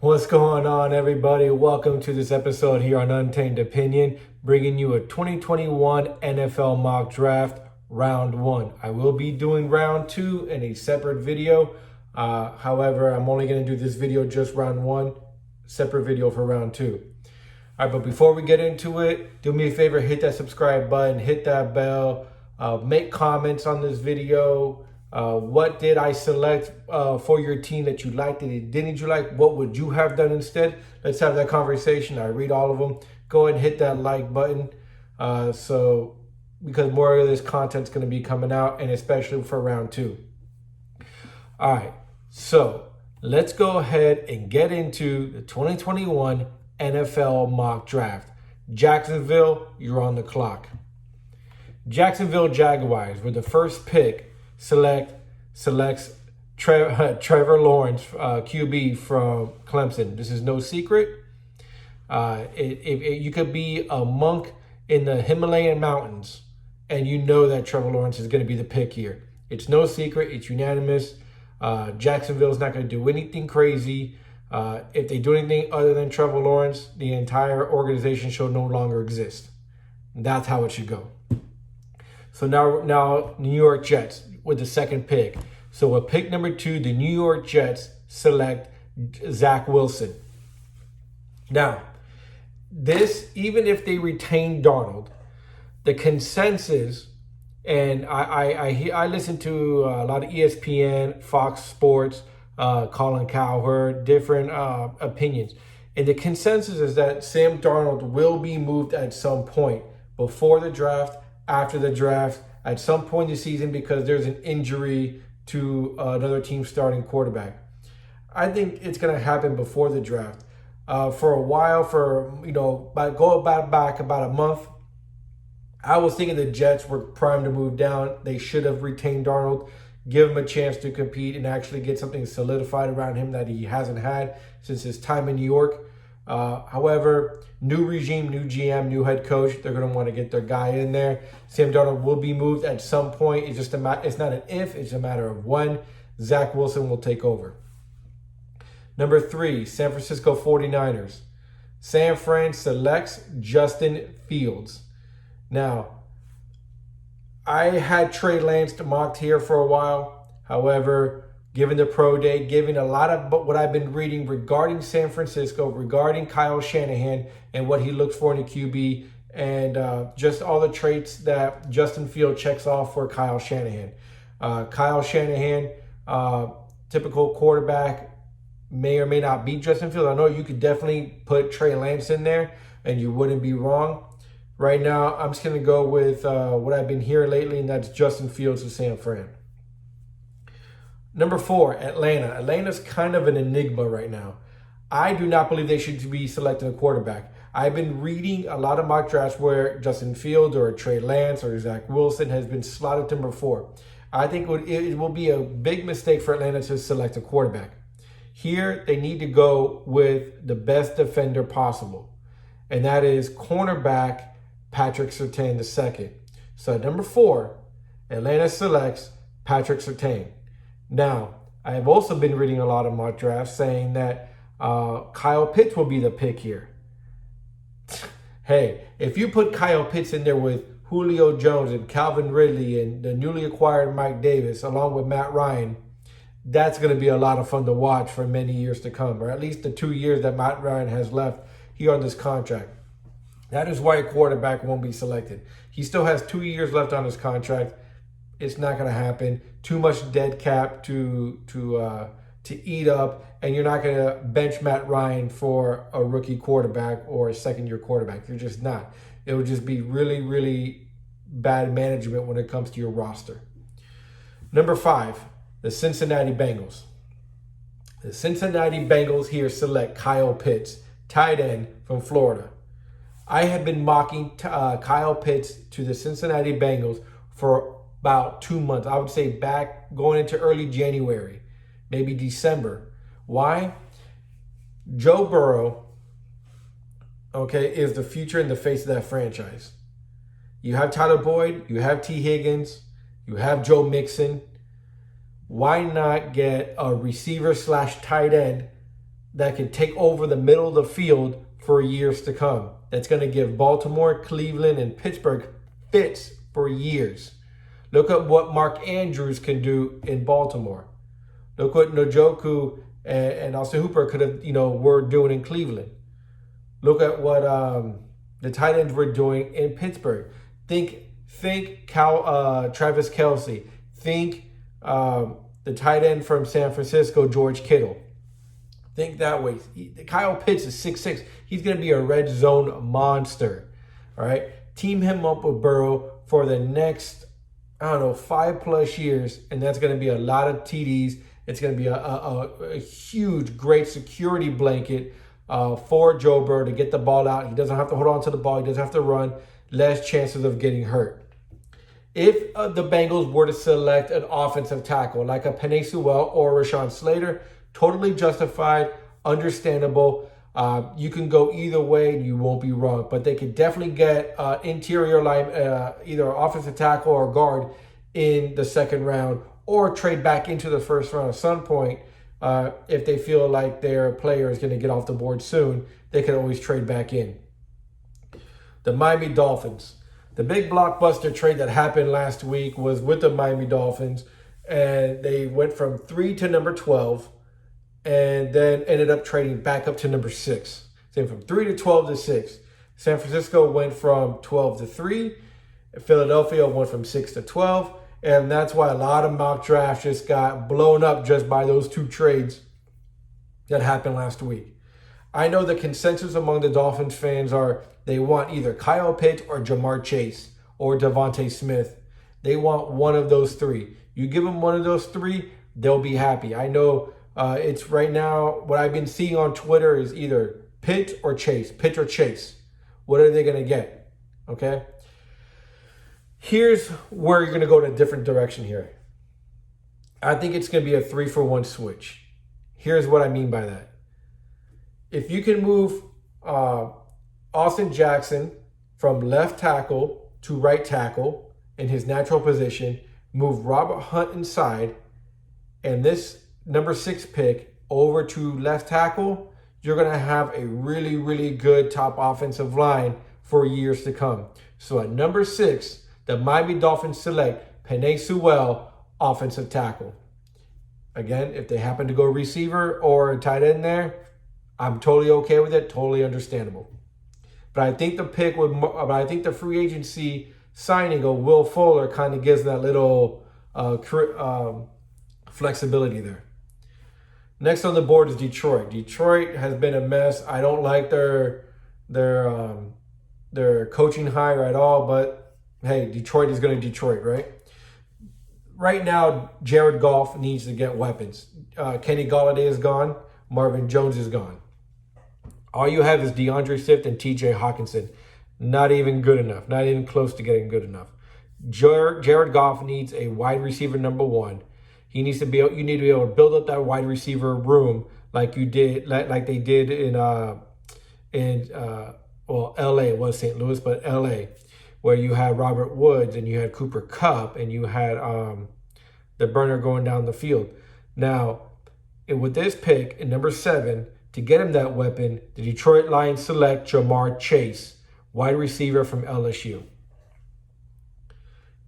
What's going on, everybody? Welcome to this episode here on Untamed Opinion, bringing you a 2021 NFL mock draft, round one. I will be doing round two in a separate video. However, I'm only going to do this video just round one, separate video for round two. All right, but before we get into it, do me a favor, hit that subscribe button, hit that bell, make comments on this video. What did I select for your team that you liked, that didn't you like? What would you have done instead? Let's have that conversation. I read all of them. Go ahead and hit that like button. Because more of this content is going to be coming out, and especially for round two. All right, so let's go ahead and get into the 2021 NFL mock draft. Jacksonville, you're on the clock. Jacksonville Jaguars with the first pick selects Trevor Lawrence, QB from Clemson. This is no secret. You could be a monk in the Himalayan mountains, and you know that Trevor Lawrence is going to be the pick here. It's no secret. It's unanimous. Jacksonville's not going to do anything crazy. If they do anything other than Trevor Lawrence, the entire organization should no longer exist. That's how it should go. So now New York Jets with the second pick. So at pick number 2, the New York Jets select Zach Wilson. Now, even if they retain Darnold, the consensus, and I listen to a lot of ESPN, Fox Sports, Colin Cowherd, different opinions. And the consensus is that Sam Darnold will be moved at some point before the draft, after the draft, at some point in the season, because there's an injury to another team starting quarterback. I think it's going to happen before the draft. For a while, back about a month, I was thinking the Jets were primed to move down. They should have retained Darnold, give him a chance to compete and actually get something solidified around him that he hasn't had since his time in New York. However, new regime, new GM, new head coach, they're going to want to get their guy in there. Sam Darnold will be moved at some point. It's not an if, it's a matter of when. Zach Wilson will take over. Number 3, San Francisco 49ers. San Fran selects Justin Fields. Now, I had Trey Lance mocked here for a while. However, given the pro day, given a lot of what I've been reading regarding San Francisco, regarding Kyle Shanahan and what he looks for in a QB, and just all the traits that Justin Fields checks off for Kyle Shanahan. Kyle Shanahan, typical quarterback, may or may not beat Justin Fields. I know you could definitely put Trey Lance in there, and you wouldn't be wrong. Right now, I'm just going to go with what I've been hearing lately, and that's Justin Fields of San Fran. Number 4, Atlanta. Atlanta's kind of an enigma right now. I do not believe they should be selecting a quarterback. I've been reading a lot of mock drafts where Justin Fields or Trey Lance or Zach Wilson has been slotted to number 4. I think it will be a big mistake for Atlanta to select a quarterback. Here, they need to go with the best defender possible, and that is cornerback Patrick Surtain II. So at number 4, Atlanta selects Patrick Surtain. Now, I have also been reading a lot of mock drafts saying that Kyle Pitts will be the pick here. Hey, if you put Kyle Pitts in there with Julio Jones and Calvin Ridley and the newly acquired Mike Davis, along with Matt Ryan, that's going to be a lot of fun to watch for many years to come, or at least the 2 years that Matt Ryan has left here on this contract. That is why a quarterback won't be selected. He still has 2 years left on his contract. It's not going to happen. Too much dead cap to eat up, and you're not going to bench Matt Ryan for a rookie quarterback or a second-year quarterback. You're just not. It would just be really, really bad management when it comes to your roster. Number 5, the Cincinnati Bengals. The Cincinnati Bengals here select Kyle Pitts, tight end from Florida. I have been mocking Kyle Pitts to the Cincinnati Bengals for about 2 months. I would say back going into early January, maybe December. Why? Joe Burrow, is the future and the face of that franchise. You have Tyler Boyd, you have T. Higgins, you have Joe Mixon. Why not get a receiver / tight end that can take over the middle of the field for years to come. That's going to give Baltimore, Cleveland, and Pittsburgh fits for years. Look at what Mark Andrews can do in Baltimore. Look what Njoku and Austin Hooper could have, were doing in Cleveland. Look at what the tight ends were doing in Pittsburgh. Think Travis Kelce. Think the tight end from San Francisco, George Kittle. Think that way. Kyle Pitts is 6'6". He's going to be a red zone monster. All right. Team him up with Burrow for the next, 5+ years. And that's going to be a lot of TDs. It's going to be a huge, great security blanket for Joe Burrow to get the ball out. He doesn't have to hold on to the ball. He doesn't have to run. Less chances of getting hurt. If the Bengals were to select an offensive tackle like a Penei Sewell or Rashawn Slater, totally justified, understandable. You can go either way and you won't be wrong. But they could definitely get interior line, either offensive tackle or guard in the second round, or trade back into the first round at some point. If they feel like their player is going to get off the board soon, they can always trade back in. The Miami Dolphins. The big blockbuster trade that happened last week was with the Miami Dolphins, and they went from 3 to number 12, and then ended up trading back up to number 6. So from 3 to 12 to 6. San Francisco went from 12 to 3. Philadelphia went from 6 to 12. And that's why a lot of mock drafts just got blown up just by those two trades that happened last week. I know the consensus among the Dolphins fans are they want either Kyle Pitts or Jamar Chase or Devontae Smith. They want one of those three. You give them one of those three, they'll be happy. I know it's right now, what I've been seeing on Twitter is either Pitts or Chase. Pitts or Chase. What are they going to get? Okay? Here's where you're going to go in a different direction here. I think it's going to be a 3-for-1 switch. Here's what I mean by that. If you can move Austin Jackson from left tackle to right tackle in his natural position, move Robert Hunt inside, and this number 6 pick over to left tackle, you're going to have a really, really good top offensive line for years to come. So at number 6, the Miami Dolphins select Penei Sewell, offensive tackle. Again, if they happen to go receiver or a tight end there, I'm totally okay with it, totally understandable. But I think the free agency signing of Will Fuller kind of gives that little flexibility there. Next on the board is Detroit. Detroit has been a mess. I don't like their coaching hire at all, but hey, Detroit is going to Detroit, right? Right now, Jared Goff needs to get weapons. Kenny Golladay is gone. Marvin Jones is gone. All you have is DeAndre Swift and TJ Hawkinson. Not even good enough. Not even close to getting good enough. Jared Goff needs a wide receiver number 1. You need to be able to build up that wide receiver room like they did in LA. It was St. Louis, but LA, where you had Robert Woods and you had Cooper Kupp and you had the burner going down the field. Now, with this pick in number 7, to get him that weapon, the Detroit Lions select Jamar Chase, wide receiver from LSU.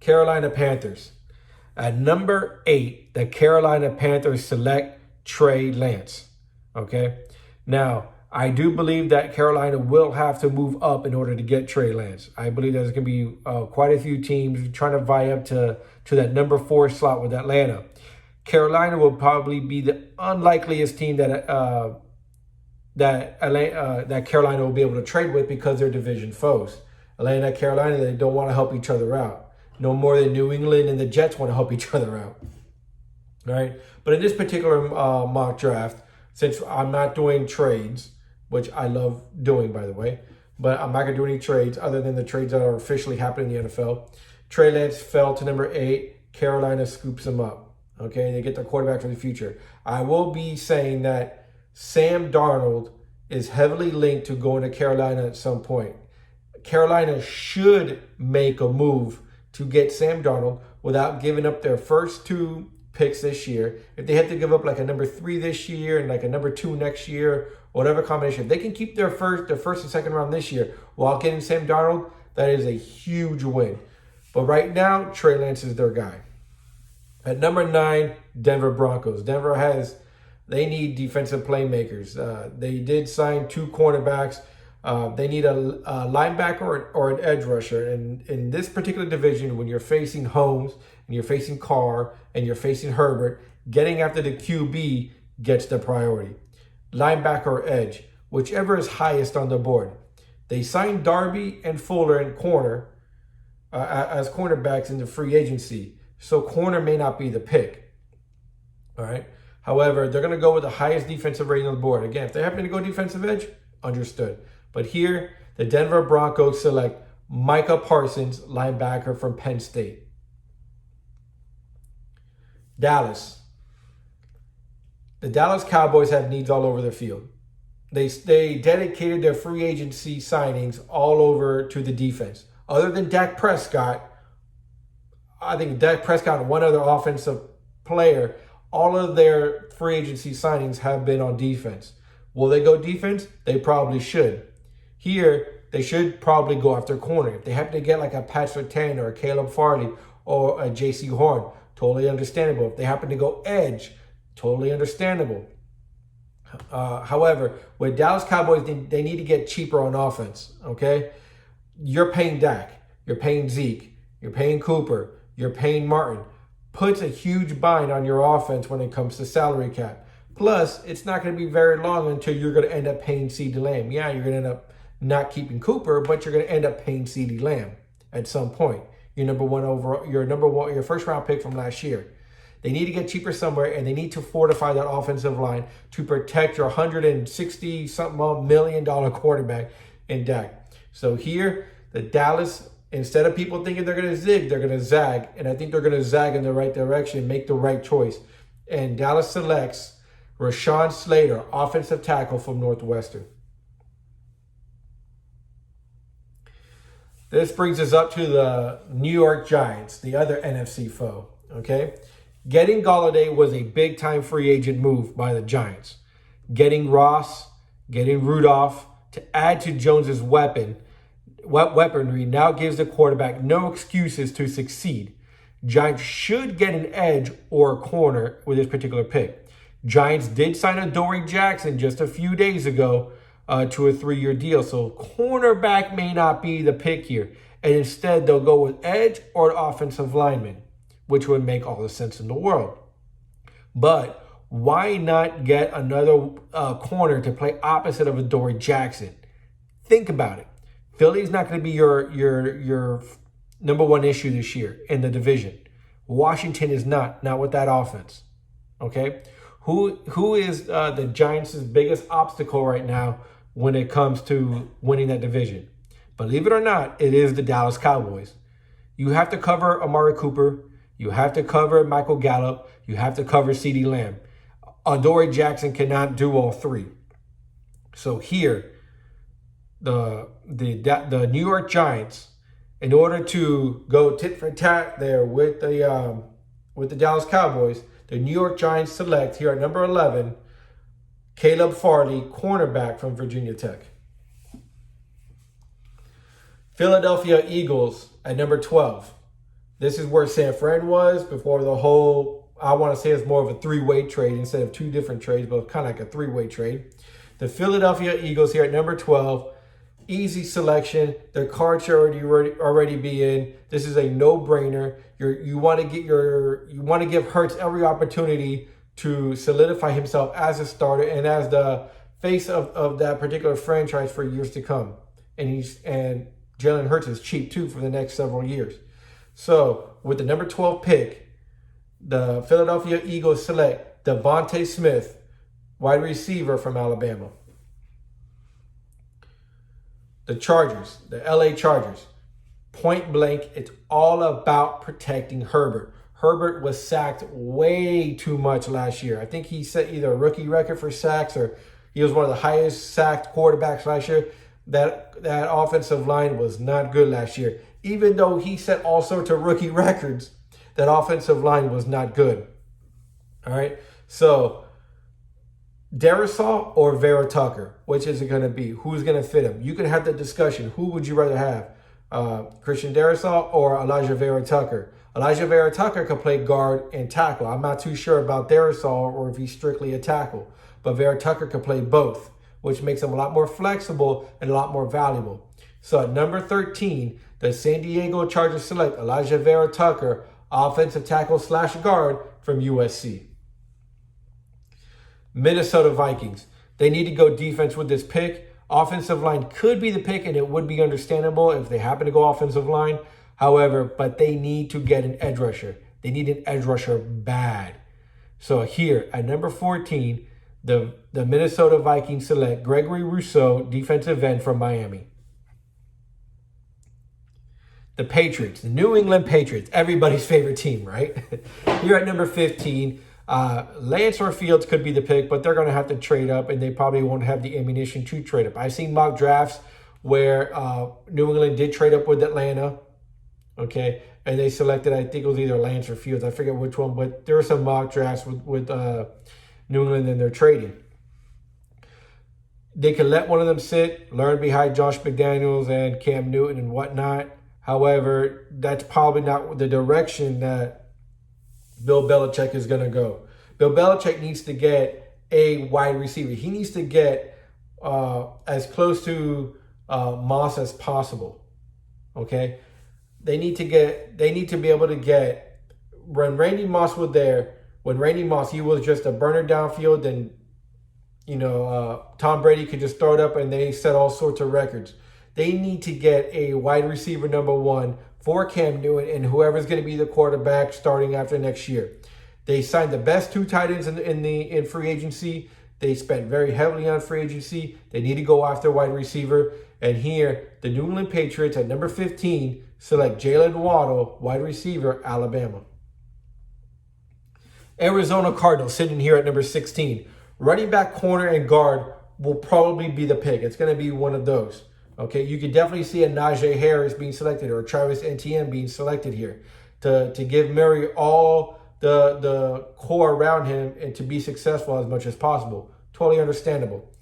Carolina Panthers. At number 8, the Carolina Panthers select Trey Lance. Okay? Now, I do believe that Carolina will have to move up in order to get Trey Lance. I believe there's going to be quite a few teams trying to vie up to that number 4 slot with Atlanta. Carolina will probably be the unlikeliest team that Carolina will be able to trade with because they're division foes. Atlanta and Carolina, they don't want to help each other out. No more than New England and the Jets want to help each other out. All right? But in this particular mock draft, since I'm not doing trades, which I love doing, by the way, but I'm not going to do any trades other than the trades that are officially happening in the NFL. Trey Lance fell to number 8. Carolina scoops him up. Okay? They get their quarterback for the future. I will be saying that Sam Darnold is heavily linked to going to Carolina at some point. Carolina should make a move to get Sam Darnold without giving up their first 2 picks this year, if they had to give up like a number 3 this year and like a number 2 next year, whatever combination, if they can keep their first and second round this year while getting Sam Darnold, that is a huge win. But right now, Trey Lance is their guy. At number 9, Denver Broncos. They need defensive playmakers. They did sign 2 cornerbacks. They need a linebacker or an edge rusher. And in this particular division, when you're facing Holmes and you're facing Carr and you're facing Herbert, getting after the QB gets the priority. Linebacker or edge, whichever is highest on the board. They signed Darby and Fuller in corner as cornerbacks in the free agency. So corner may not be the pick. All right. However, they're going to go with the highest defensive rating on the board. Again, if they happen to go defensive edge, understood. But here, the Denver Broncos select Micah Parsons, linebacker from Penn State. Dallas. The Dallas Cowboys have needs all over the field. They dedicated their free agency signings all over to the defense. Other than Dak Prescott, I think Dak Prescott and one other offensive player, all of their free agency signings have been on defense. Will they go defense? They probably should. Here, they should probably go after corner. If they happen to get like a Pat Surtain or a Caleb Farley or a J.C. Horn, totally understandable. If they happen to go edge, totally understandable. However, with Dallas Cowboys, they need to get cheaper on offense, okay? You're paying Dak, you're paying Zeke, you're paying Cooper, you're paying Martin. Puts a huge bind on your offense when it comes to salary cap. Plus, it's not going to be very long until you're going to end up paying CeeDee Lamb. Yeah, you're going to end up not keeping Cooper, but you're going to end up paying CeeDee Lamb at some point. Your first round pick from last year. They need to get cheaper somewhere, and they need to fortify that offensive line to protect your $160-something million quarterback in Dak. So here, the Dallas, instead of people thinking they're going to zig, they're going to zag. And I think they're going to zag in the right direction, make the right choice. And Dallas selects Rashawn Slater, offensive tackle from Northwestern. This brings us up to the New York Giants, the other NFC foe, okay? Getting Golladay was a big-time free agent move by the Giants. Getting Ross, getting Rudolph to add to Jones's weaponry now gives the quarterback no excuses to succeed. Giants should get an edge or a corner with this particular pick. Giants did sign Adoree Jackson just a few days ago to a 3-year deal, so cornerback may not be the pick here. And instead, they'll go with edge or an offensive lineman, which would make all the sense in the world. But why not get another corner to play opposite of Adoree Jackson? Think about it. Philly's not going to be your number one issue this year in the division. Washington is not with that offense. Okay, who is the Giants' biggest obstacle right now when it comes to winning that division? Believe it or not, it is the Dallas Cowboys. You have to cover Amari Cooper. You have to cover Michael Gallup. You have to cover CeeDee Lamb. Adoree Jackson cannot do all three. So here, the New York Giants, in order to go tit for tat there with the Dallas Cowboys, the New York Giants select here at number 11, Caleb Farley, cornerback from Virginia Tech. Philadelphia Eagles at number 12. This is where San Fran was before the whole, I want to say it's more of a 3-way trade instead of 2 different trades, but kind of like a 3-way trade. The Philadelphia Eagles here at number 12. Easy selection. Their card should already be in. This is a no-brainer. You want to give Hurts every opportunity to solidify himself as a starter and as the face of that particular franchise for years to come. And Jalen Hurts is cheap too for the next several years. So with the number 12 pick, the Philadelphia Eagles select Devontae Smith, wide receiver from Alabama. The Chargers, the LA Chargers, point blank, it's all about protecting Herbert. Herbert was sacked way too much last year. I think he set either a rookie record for sacks or he was one of the highest sacked quarterbacks last year. That offensive line was not good last year. Even though he set all sorts of rookie records, that offensive line was not good. All right. So Darrisaw or Vera Tucker, which is it going to be? Who's going to fit him? You can have that discussion. Who would you rather have? Christian Darrisaw or Elijah Vera Tucker? Elijah Vera Tucker could play guard and tackle. I'm not too sure about Darrisaw or if he's strictly a tackle, but Vera Tucker could play both, which makes him a lot more flexible and a lot more valuable. So at number 13, the San Diego Chargers select Elijah Vera Tucker, offensive tackle / guard from USC. Minnesota Vikings. They need to go defense with this pick. Offensive line could be the pick, and it would be understandable if they happen to go offensive line. However, but they need to get an edge rusher. They need an edge rusher bad. So here at number 14, the Minnesota Vikings select Gregory Rousseau, defensive end from Miami. The Patriots, the New England Patriots, everybody's favorite team, right? Here at number 15, Lance or Fields could be the pick, but they're going to have to trade up, and they probably won't have the ammunition to trade up. I've seen mock drafts where New England did trade up with Atlanta, okay, and they selected, I think it was either Lance or Fields. I forget which one, but there were some mock drafts with New England and they're trading. They can let one of them sit, learn behind Josh McDaniels and Cam Newton and whatnot. However, that's probably not the direction that Bill Belichick is going to go. Bill Belichick needs to get a wide receiver. He needs to get as close to Moss as possible. Okay, they need to be able to get, when Randy Moss was there. When Randy Moss, he was just a burner downfield, and Tom Brady could just throw it up, and they set all sorts of records. They need to get a wide receiver number 1 for Cam Newton and whoever's going to be the quarterback starting after next year. They signed the best 2 tight ends in free agency. They spent very heavily on free agency. They need to go after wide receiver. And here, the New England Patriots at number 15 select Jalen Waddle, wide receiver, Alabama. Arizona Cardinals sitting here at number 16. Running back, corner, and guard will probably be the pick. It's going to be one of those. Okay, you could definitely see a Najee Harris being selected or Travis Etienne being selected here to give Murray all the core around him and to be successful as much as possible. Totally understandable.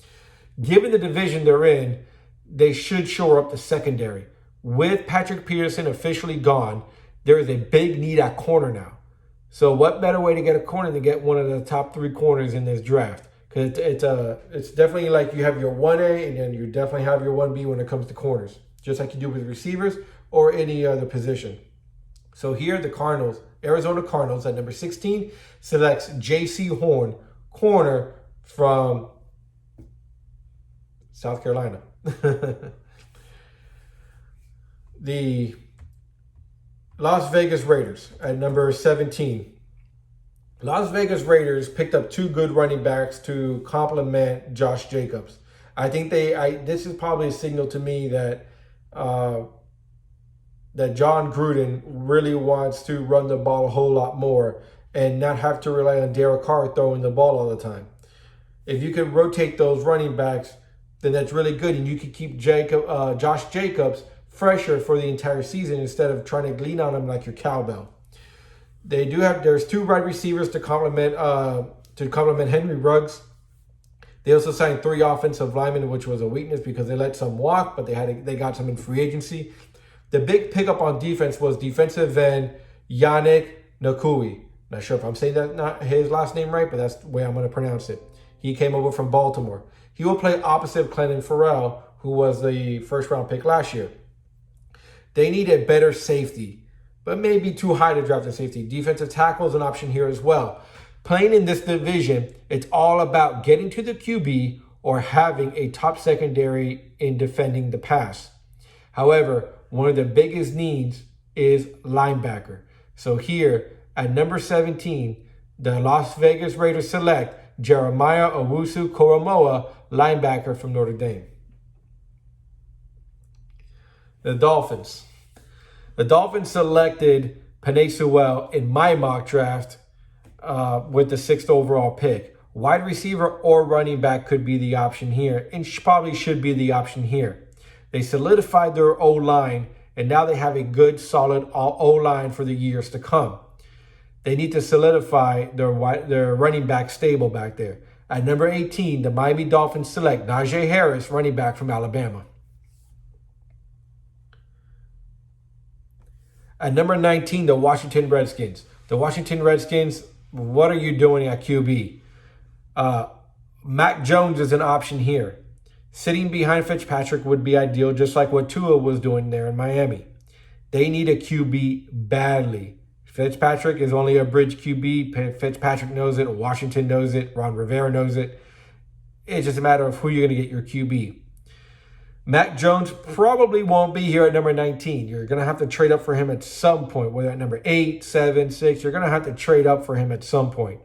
Given the division they're in, they should shore up the secondary. With Patrick Peterson officially gone, there is a big need at corner now. So what better way to get a corner than get one of the top 3 corners in this draft? Because it's definitely like you have your 1A and then you definitely have your 1B when it comes to corners, just like you do with receivers or any other position. So here the Cardinals, Arizona Cardinals at number 16 selects J.C. Horn, corner from South Carolina. The Las Vegas Raiders at number 17. Las Vegas Raiders picked up 2 good running backs to complement Josh Jacobs. I think this is probably a signal to me that that John Gruden really wants to run the ball a whole lot more and not have to rely on Derek Carr throwing the ball all the time. If you could rotate those running backs, then that's really good, and you could keep Josh Jacobs fresher for the entire season instead of trying to lean on him like your cowbell. There's 2 wide receivers to complement Henry Ruggs. They also signed 3 offensive linemen, which was a weakness because they let some walk, but they got some in free agency. The big pickup on defense was defensive end Yannick Ngakoue. Not sure if I'm saying that not his last name right, but that's the way I'm going to pronounce it. He came over from Baltimore. He will play opposite Clelin Ferrell, who was the first-round pick last year. They need a better safety, but maybe too high to draft a safety. Defensive tackle is an option here as well. Playing in this division, it's all about getting to the QB or having a top secondary in defending the pass. However, one of the biggest needs is linebacker. So here at number 17, the Las Vegas Raiders select Jeremiah Owusu-Koramoah, linebacker from Notre Dame. The Dolphins. The Dolphins selected Penei Sewell in my mock draft with the 6th overall pick. Wide receiver or running back could be the option here, and probably should be the option here. They solidified their O-line, and now they have a good, solid O-line for the years to come. they need to solidify their running back stable back there. At number 18, the Miami Dolphins select Najee Harris, running back from Alabama. At number 19, the Washington Redskins. The Washington Redskins, what are you doing at QB? Mac Jones is an option here. Sitting behind Fitzpatrick would be ideal, just like what Tua was doing there in Miami. They need a QB badly. Fitzpatrick is only a bridge QB. Fitzpatrick knows it. Washington knows it. Ron Rivera knows it. It's just a matter of who you're going to get your QB. Mac Jones probably won't be here at number 19. You're going to have to trade up for him at some point, whether at number 8, 7, 6. You're going to have to trade up for him at some point.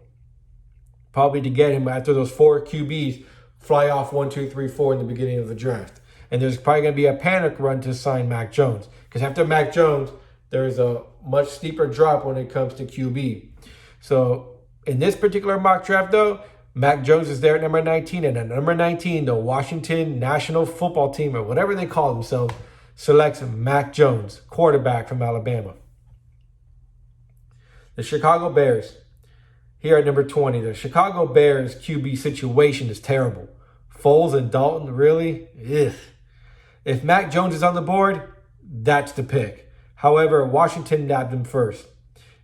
Probably to get him after those 4 QBs fly off 1, 2, 3, 4 in the beginning of the draft. And there's probably going to be a panic run to sign Mac Jones. Because after Mac Jones, there's a much steeper drop when it comes to QB. So in this particular mock draft, though, Mac Jones is there at number 19. And at number 19, the Washington National Football Team, or whatever they call themselves, selects Mac Jones, quarterback from Alabama. The Chicago Bears, here at number 20. The Chicago Bears QB situation is terrible. Foles and Dalton, really? Ugh. If Mac Jones is on the board, that's the pick. However, Washington nabbed him first.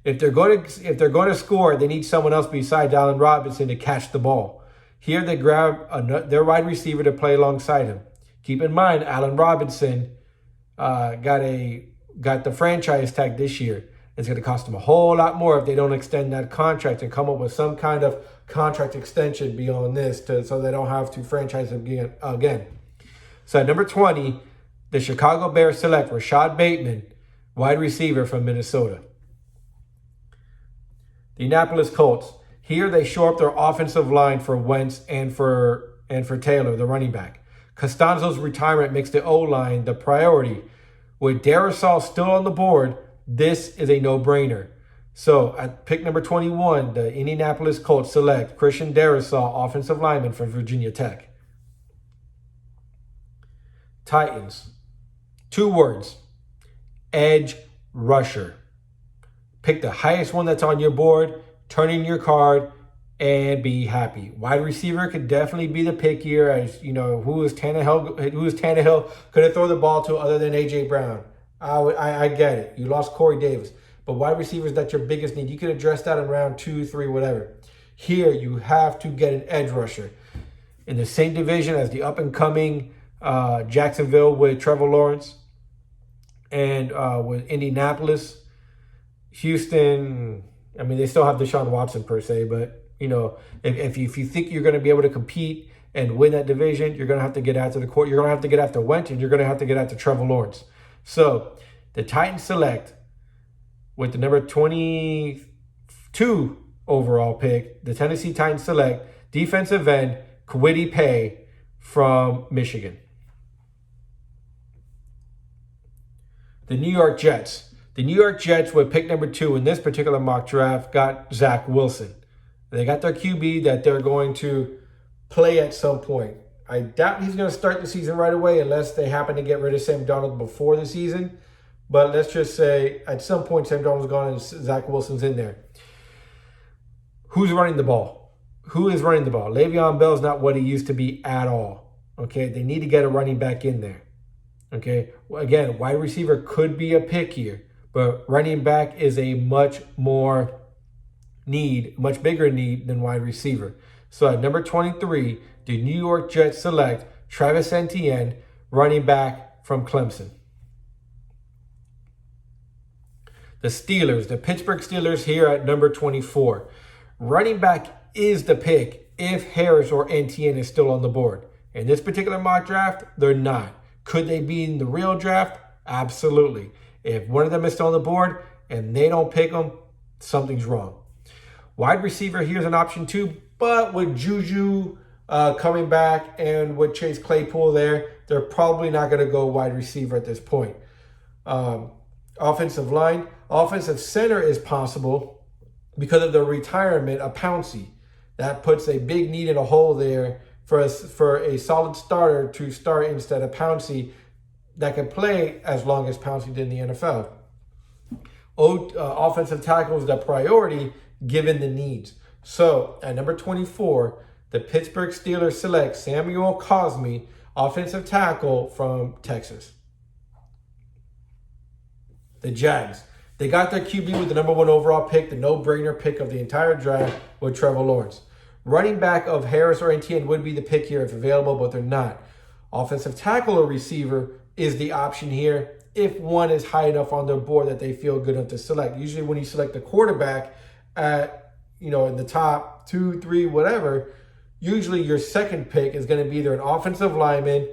If they're going to score, they need someone else besides Allen Robinson to catch the ball. Here they grab their wide receiver to play alongside him. Keep in mind, Allen Robinson got the franchise tag this year. It's going to cost them a whole lot more if they don't extend that contract and come up with some kind of contract extension beyond this so they don't have to franchise him again. So at number 20, the Chicago Bears select Rashad Bateman, wide receiver from Minnesota. The Indianapolis Colts. Here they shore up their offensive line for Wentz and for Taylor, the running back. Costanzo's retirement makes the O-line the priority. With Darrisaw still on the board, this is a no-brainer. So at pick number 21, the Indianapolis Colts select Christian Darrisaw, offensive lineman from Virginia Tech. Titans. 2 words. Edge rusher. Pick the highest one that's on your board, turn in your card, and be happy. Wide receiver could definitely be the pick here. As you know, who is Tannehill going to throw the ball to other than A.J. Brown? I get it. You lost Corey Davis. But wide receivers, that's your biggest need. You could address that in round 2, 3, whatever. Here, you have to get an edge rusher. In the same division as the up-and-coming Jacksonville with Trevor Lawrence and with Indianapolis. Houston, I mean, they still have Deshaun Watson per se, but, you know, if you think you're going to be able to compete and win that division, you're going to have to get after the court. You're going to have to get after Wentz, and you're going to have to get after Trevor Lawrence. So the Titans select with the number 22 overall pick. The Tennessee Titans select defensive end Kwity Paye from Michigan. The New York Jets. The New York Jets with pick number 2 in this particular mock draft got Zach Wilson. They got their QB that they're going to play at some point. I doubt he's going to start the season right away unless they happen to get rid of Sam Darnold before the season. But let's just say at some point Sam Darnold's gone and Zach Wilson's in there. Who's running the ball? Who is running the ball? Le'Veon Bell is not what he used to be at all. Okay, they need to get a running back in there. Okay, again, wide receiver could be a pick here. But running back is a much bigger need than wide receiver. So at number 23, the New York Jets select Travis Etienne, running back from Clemson. The Steelers, the Pittsburgh Steelers here at number 24. Running back is the pick if Harris or Etienne is still on the board. In this particular mock draft, they're not. Could they be in the real draft? Absolutely. If one of them is still on the board and they don't pick them, something's wrong. Wide receiver here's an option too, but with Juju coming back and with Chase Claypool there, they're probably not going to go wide receiver at this point. Offensive line, offensive center is possible because of the retirement of Pouncey. That puts a big need in a hole there for a solid starter to start instead of Pouncey that can play as long as Pouncey did in the NFL. offensive tackle is the priority given the needs. So at number 24, the Pittsburgh Steelers select Samuel Cosmi, offensive tackle from Texas. The Jags. They got their QB with the number 1 overall pick, the no-brainer pick of the entire draft with Trevor Lawrence. Running back of Harris or Etienne would be the pick here if available, but they're not. Offensive tackle or receiver is the option here if one is high enough on their board that they feel good enough to select. Usually when you select a quarterback at, in the top 2, 3, whatever, usually your second pick is going to be either an offensive lineman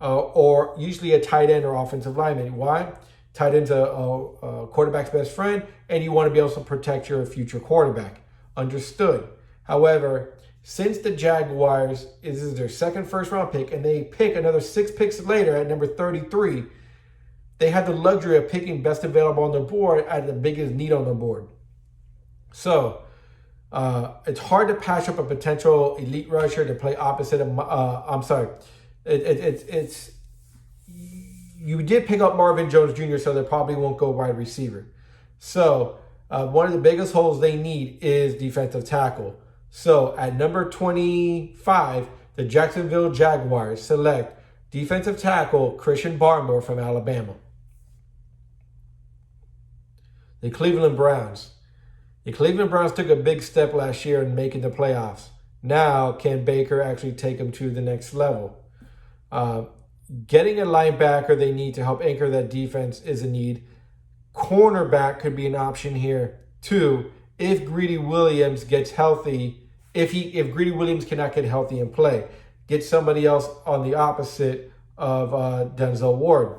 or usually a tight end or offensive lineman. Why? Tight end's a quarterback's best friend, and you want to be able to protect your future quarterback. Understood. However, since the Jaguars, this is their second first-round pick, and they pick another 6 picks later at number 33, they have the luxury of picking best available on the board at the biggest need on the board. So it's hard to patch up a potential elite rusher to play opposite of. You did pick up Marvin Jones Jr., so they probably won't go wide receiver. So one of the biggest holes they need is defensive tackle. So at number 25, the Jacksonville Jaguars select defensive tackle Christian Barmore from Alabama. The Cleveland Browns. The Cleveland Browns took a big step last year in making the playoffs. Now, can Baker actually take them to the next level? Getting a linebacker they need to help anchor that defense is a need. Cornerback could be an option here too if Greedy Williams gets healthy. If Greedy Williams cannot get healthy and play, get somebody else on the opposite of Denzel Ward.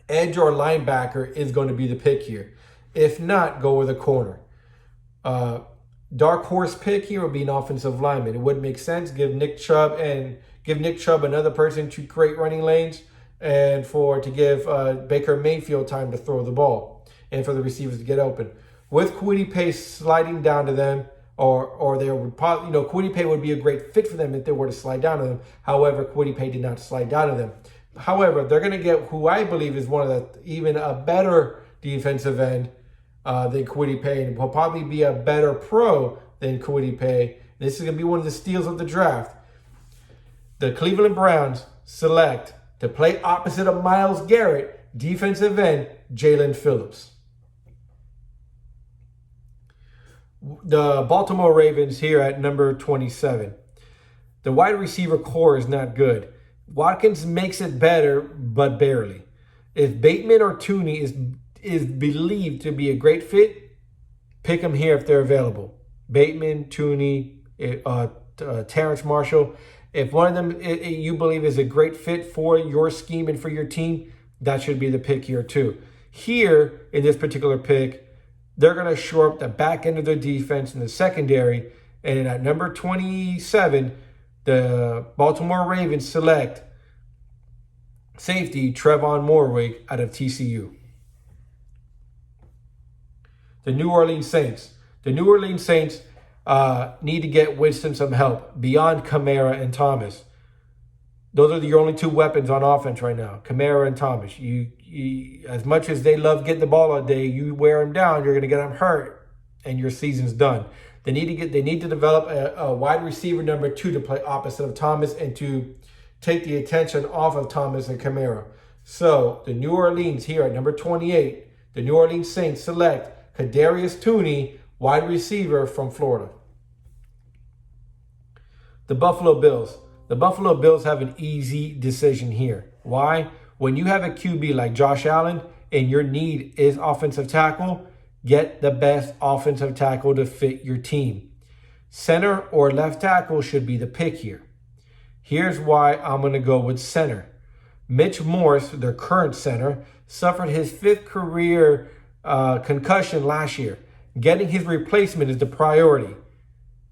Edge or linebacker is going to be the pick here. If not, go with a corner. Dark horse pick here would be an offensive lineman. It would make sense. Give Nick Chubb another person to create running lanes and to give Baker Mayfield time to throw the ball and for the receivers to get open. With Kwity Paye sliding down to them, or they would probably, Kwity Paye would be a great fit for them if they were to slide down to them. However, Kwity Paye did not slide down to them. However, they're going to get who I believe is even a better defensive end than Kwity Paye, and will probably be a better pro than Kwity Paye. This is going to be one of the steals of the draft. The Cleveland Browns select to play opposite of Myles Garrett, defensive end Jalen Phillips. The Baltimore Ravens here at number 27. The wide receiver core is not good. Watkins makes it better, but barely. If Bateman or Tooney is believed to be a great fit, pick them here if they're available. Bateman, Tooney, Terrence Marshall. If one of them you believe is a great fit for your scheme and for your team, that should be the pick here too. Here, in this particular pick, they're going to shore up the back end of their defense in the secondary. And at number 27, the Baltimore Ravens select safety Trevon Moehrig out of TCU. The New Orleans Saints. The New Orleans Saints need to get Winston some help beyond Kamara and Thomas. Those are your only 2 weapons on offense right now, Kamara and Thomas. You as much as they love getting the ball all day, you wear them down, you're going to get them hurt, and your season's done. They need to develop a wide receiver number 2 to play opposite of Thomas and to take the attention off of Thomas and Kamara. So the New Orleans here at number 28, the New Orleans Saints select Kadarius Toney, wide receiver from Florida. The Buffalo Bills. The Buffalo Bills have an easy decision here. Why? When you have a QB like Josh Allen and your need is offensive tackle, get the best offensive tackle to fit your team. Center or left tackle should be the pick here. Here's why I'm going to go with center. Mitch Morse, their current center, suffered his 5th career concussion last year. Getting his replacement is the priority.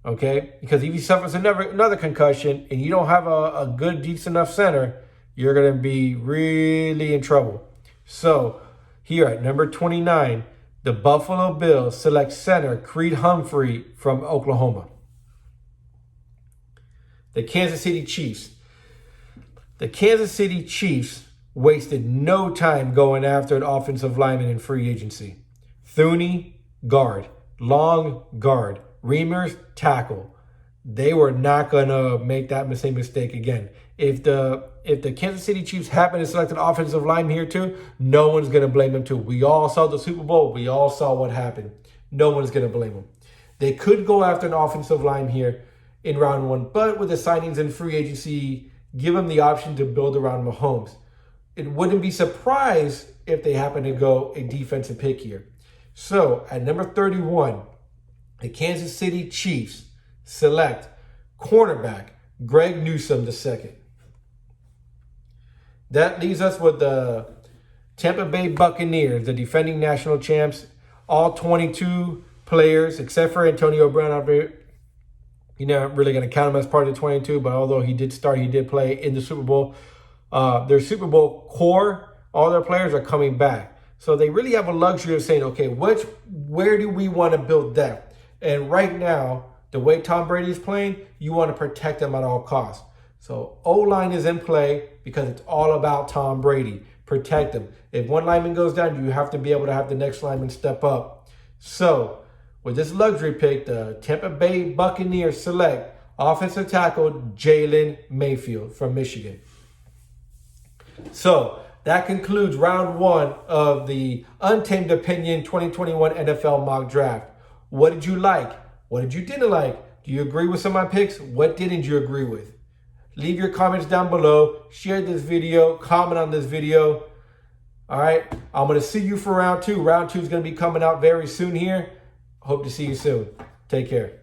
Okay? Because if he suffers another concussion and you don't have a good, decent enough center, you're going to be really in trouble. So here at number 29, the Buffalo Bills select center Creed Humphrey from Oklahoma. The Kansas City Chiefs. The Kansas City Chiefs wasted no time going after an offensive lineman in free agency. Thuney, guard. Long, guard. Reimers, tackle. They were not going to make that same mistake again. If the Kansas City Chiefs happen to select an offensive line here too, no one's going to blame them too. We all saw the Super Bowl. We all saw what happened. No one's going to blame them. They could go after an offensive line here in round 1, but with the signings and free agency, give them the option to build around Mahomes. It wouldn't be surprised if they happen to go a defensive pick here. So at number 31, the Kansas City Chiefs select cornerback Greg Newsome II. That leaves us with the Tampa Bay Buccaneers, the defending national champs. All 22 players, except for Antonio Brown. You're not really going to count him as part of the 22, but although he did start, he did play in the Super Bowl. Their Super Bowl core, all their players are coming back. So they really have a luxury of saying, okay, where do we want to build depth? And right now, the way Tom Brady is playing, you want to protect them at all costs. So O-line is in play because it's all about Tom Brady. Protect them. If one lineman goes down, you have to be able to have the next lineman step up. So with this luxury pick, the Tampa Bay Buccaneers select offensive tackle Jalen Mayfield from Michigan. So that concludes round 1 of the Untamed Opinion 2021 NFL mock draft. What did you like? What did you didn't like? Do you agree with some of my picks? What didn't you agree with? Leave your comments down below. Share this video. Comment on this video. All right. I'm going to see you for round 2. Round 2 is going to be coming out very soon here. Hope to see you soon. Take care.